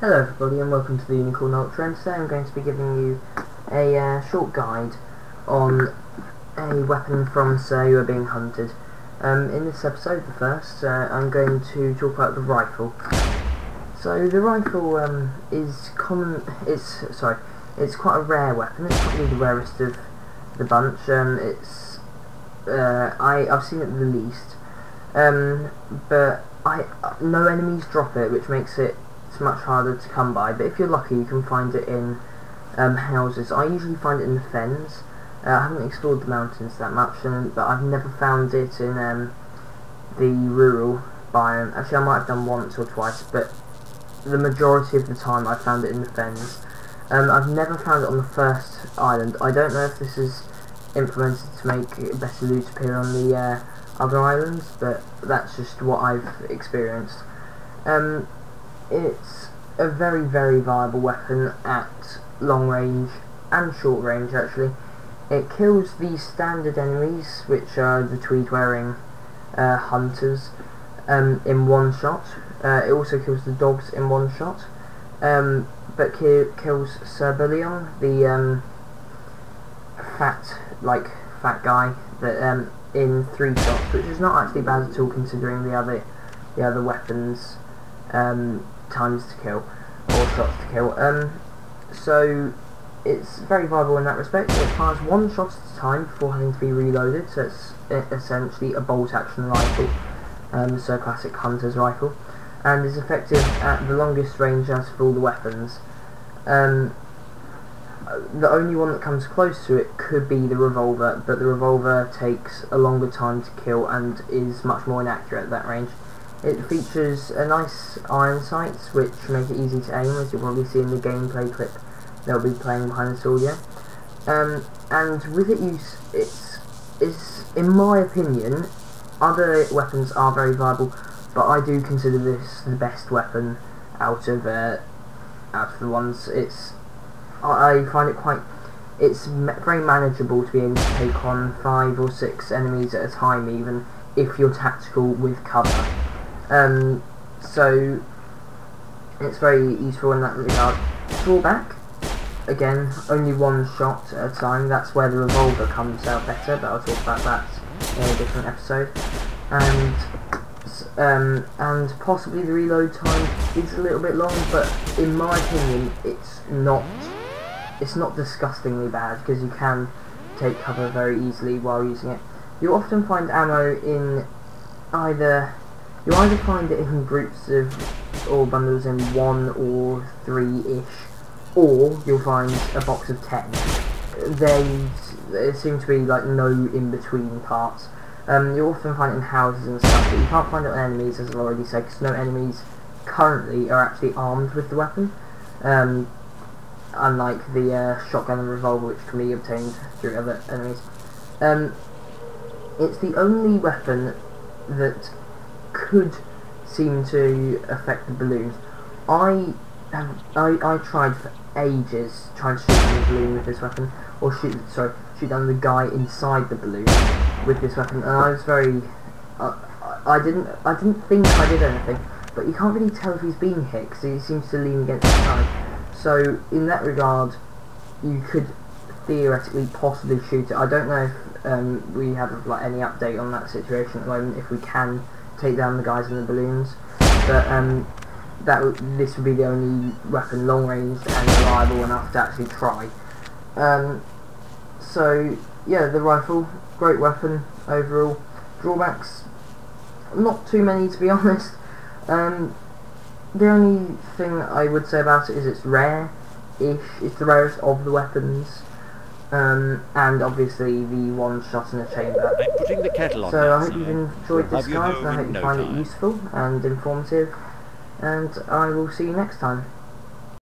Hello everybody and welcome to the Unicorn Ultra, and today I'm going to be giving you a short guide on a weapon from Sir You Are Being Hunted. In this episode, the first, I'm going to talk about the rifle. So the rifle is common, it's quite a rare weapon. It's probably the rarest of the bunch. I've seen it the least, but no enemies drop it, which makes it much harder to come by, but if you're lucky you can find it in houses. I usually find it in the fens. I haven't explored the mountains that much, but I've never found it in the rural biome. Actually, I might have done once or twice, but the majority of the time I found it in the fens. I've never found it on the first island. I don't know if this is implemented to make better loot appear on the other islands, but that's just what I've experienced. It's a very, very viable weapon at long range and short range, actually. It kills the standard enemies, which are the tweed-wearing hunters, in one shot. It also kills the dogs in one shot, but kills Sir Bullion, the fat guy, that in 3 shots, which is not actually bad at all considering the other weapons times to kill, or shots to kill. So it's very viable in that respect. It fires 1 shot at a time before having to be reloaded, so it's essentially a bolt action rifle, so a classic hunter's rifle, and is effective at the longest range out of all the weapons. The only one that comes close to it could be the revolver, but the revolver takes a longer time to kill and is much more inaccurate at that range. It features a nice iron sights, which make it easy to aim, as you'll probably see in the gameplay clip they'll be playing behind this audio. And with its use, it's, in my opinion, other weapons are very viable, but I do consider this the best weapon out of the ones. I find it it's very manageable to be able to take on 5 or 6 enemies at a time, even if you're tactical with cover. So it's very useful in that regard. Drawback, again, only 1 shot at a time. That's where the revolver comes out better, but I'll talk about that in a different episode. And possibly the reload time is a little bit long, but in my opinion it's not disgustingly bad, because you can take cover very easily while using it. You often find ammo in you either find it in groups of, or bundles in 1 or 3-ish, or you'll find a box of 10. There seem to be like no in-between parts. You often find it in houses and stuff, but you can't find it on enemies, as I've already said, because no enemies currently are actually armed with the weapon, unlike the shotgun and revolver, which can be obtained through other enemies. It's the only weapon that could seem to affect the balloons. I tried for ages trying to shoot down the balloon with this weapon, or shoot down the guy inside the balloon with this weapon, and I was very I didn't think I did anything, but you can't really tell if he's being hit because he seems to lean against the side. So in that regard, you could theoretically possibly shoot it. I don't know if we have any update on that situation at the moment, if we can take down the guys in the balloons, but this would be the only weapon long range and reliable enough to actually try. So yeah, the rifle, great weapon overall. Drawbacks, not too many to be honest. The only thing I would say about it is it's rare-ish. It's the rarest of the weapons. And obviously the 1 shot in a chamber. I'm putting the kettle on. So I hope you've enjoyed this, guys, and I hope you find it useful and informative, and I will see you next time.